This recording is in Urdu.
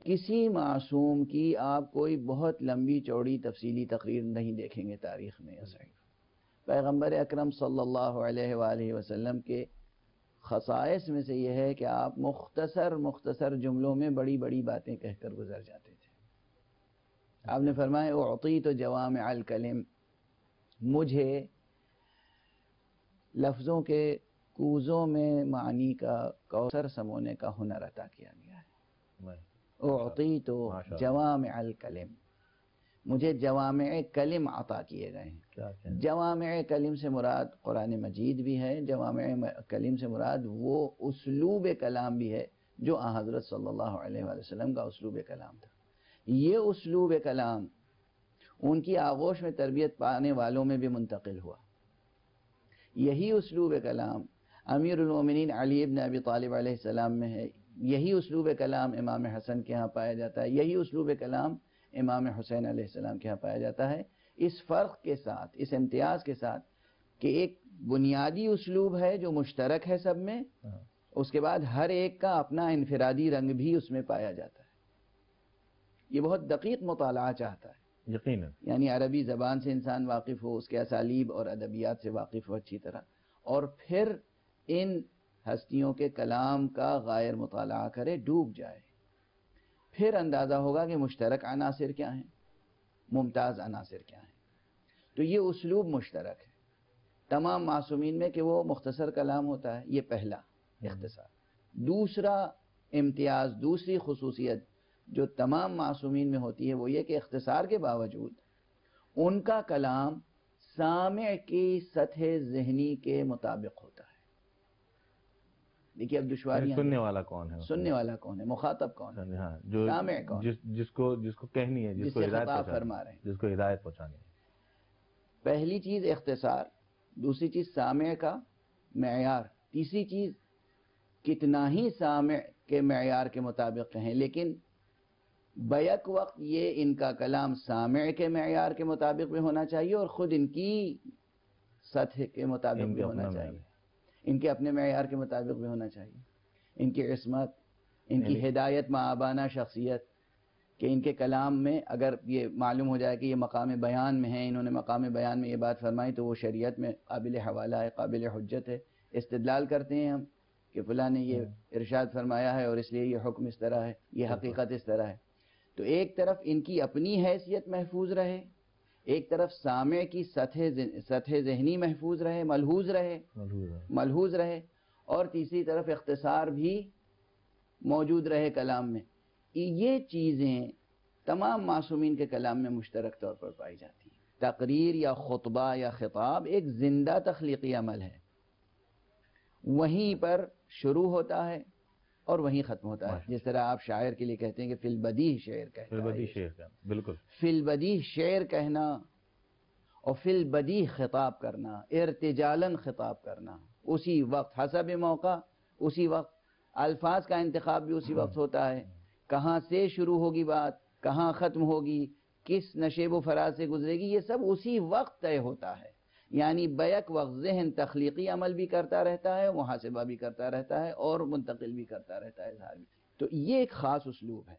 کسی معصوم کی آپ کوئی بہت لمبی چوڑی تفصیلی تقریر نہیں دیکھیں گے تاریخ میں. پیغمبر اکرم صلی اللہ علیہ وآلہ وسلم کے خصائص میں سے یہ ہے کہ آپ مختصر جملوں میں بڑی بڑی باتیں کہہ کر گزر جاتے تھے. آپ نے فرمایا اعطیت جوامع الکلم، مجھے لفظوں کے کوزوں میں معنی کا کوثر سمونے کا ہنر عطا کیا گیا ہے. اعطیت جوامع الکلم، مجھے جوامع کلم عطا کیے گئے ہیں. جوامع کلم سے مراد قرآن مجید بھی ہے، جوامع کلم سے مراد وہ اسلوب کلام بھی ہے جو حضرت صلی اللہ علیہ وآلہ وسلم کا اسلوب کلام تھا. یہ اسلوب کلام ان کی آغوش میں تربیت پانے والوں میں بھی منتقل ہوا. یہی اسلوب کلام امیر المومنین علی ابن ابی طالب علیہ السلام میں ہے، یہی اسلوب کلام امام حسن کے ہاں پایا جاتا ہے، یہی اسلوب کلام امام حسین علیہ السلام کے ہاں پایا جاتا ہے. اس فرق کے ساتھ، اس امتیاز کے ساتھ کہ ایک بنیادی اسلوب ہے جو مشترک ہے سب میں، اس کے بعد ہر ایک کا اپنا انفرادی رنگ بھی اس میں پایا جاتا ہے. یہ بہت دقیق مطالعہ چاہتا ہے یقیناً، یعنی عربی زبان سے انسان واقف ہو، اس کے اسالیب اور ادبیات سے واقف ہو اچھی طرح، اور پھر ان ہستیوں کے کلام کا غائر مطالعہ کرے، ڈوب جائے. پھر اندازہ ہوگا کہ مشترک عناصر کیا ہیں، ممتاز عناصر کیا ہیں. تو یہ اسلوب مشترک ہے تمام معصومین میں کہ وہ مختصر کلام ہوتا ہے. یہ پہلا اختصار. دوسرا امتیاز، دوسری خصوصیت جو تمام معصومین میں ہوتی ہے وہ یہ کہ اختصار کے باوجود ان کا کلام سامع کی سطح ذہنی کے مطابق ہوتا ہے. دیکھیے اب دشواریاں، سننے والا کون ہے، سننے والا کون ہے، مخاطب کون ہے، سامع کون، جس کو کہنی ہے، جس کو ہدایت فرما رہے ہیں، جس کو ہدایت پہنچانی ہے. پہلی چیز اختصار، دوسری چیز سامع کا معیار، تیسری چیز کتنا ہی سامع کے معیار کے مطابق کہیں لیکن بیک وقت یہ ان کا کلام سامع کے معیار کے مطابق بھی ہونا چاہیے اور خود ان کی سطح کے مطابق بھی ہونا چاہیے، ان کے اپنے معیار کے مطابق بھی ہونا چاہیے. ان کی عصمت، ان کی ہدایت معابانہ شخصیت، کہ ان کے کلام میں اگر یہ معلوم ہو جائے کہ یہ مقام بیان میں ہے، انہوں نے مقام بیان میں یہ بات فرمائی تو وہ شریعت میں قابل حوالہ ہے، قابل حجت ہے. استدلال کرتے ہیں ہم کہ فلاں نے یہ ارشاد فرمایا ہے اور اس لیے یہ حکم اس طرح ہے، یہ حقیقت اس طرح ہے. تو ایک طرف ان کی اپنی حیثیت محفوظ رہے، ایک طرف سامع کی سطح ذہنی محفوظ رہے، ملحوظ رہے، اور تیسری طرف اختصار بھی موجود رہے کلام میں. یہ چیزیں تمام معصومین کے کلام میں مشترک طور پر پائی جاتی ہیں. تقریر یا خطبہ یا خطاب ایک زندہ تخلیقی عمل ہے، وہیں پر شروع ہوتا ہے اور وہیں ختم ہوتا ہے. جس طرح آپ شاعر کے لیے کہتے ہیں کہ فی البدیہہ شعر کہتا ہے، بالکل فی البدیہہ شعر کہنا اور فی البدیہہ خطاب کرنا، ارتجالاً خطاب کرنا، اسی وقت حسب موقع، اسی وقت الفاظ کا انتخاب بھی اسی وقت ہوتا ہے، کہاں سے شروع ہوگی بات، کہاں ختم ہوگی، کس نشیب و فراز سے گزرے گی، یہ سب اسی وقت طے ہوتا ہے. یعنی بیک وقت ذہن تخلیقی عمل بھی کرتا رہتا ہے، محاسبہ بھی کرتا رہتا ہے اور منتقل بھی کرتا رہتا ہے، اظہار بھی. تو یہ ایک خاص اسلوب ہے.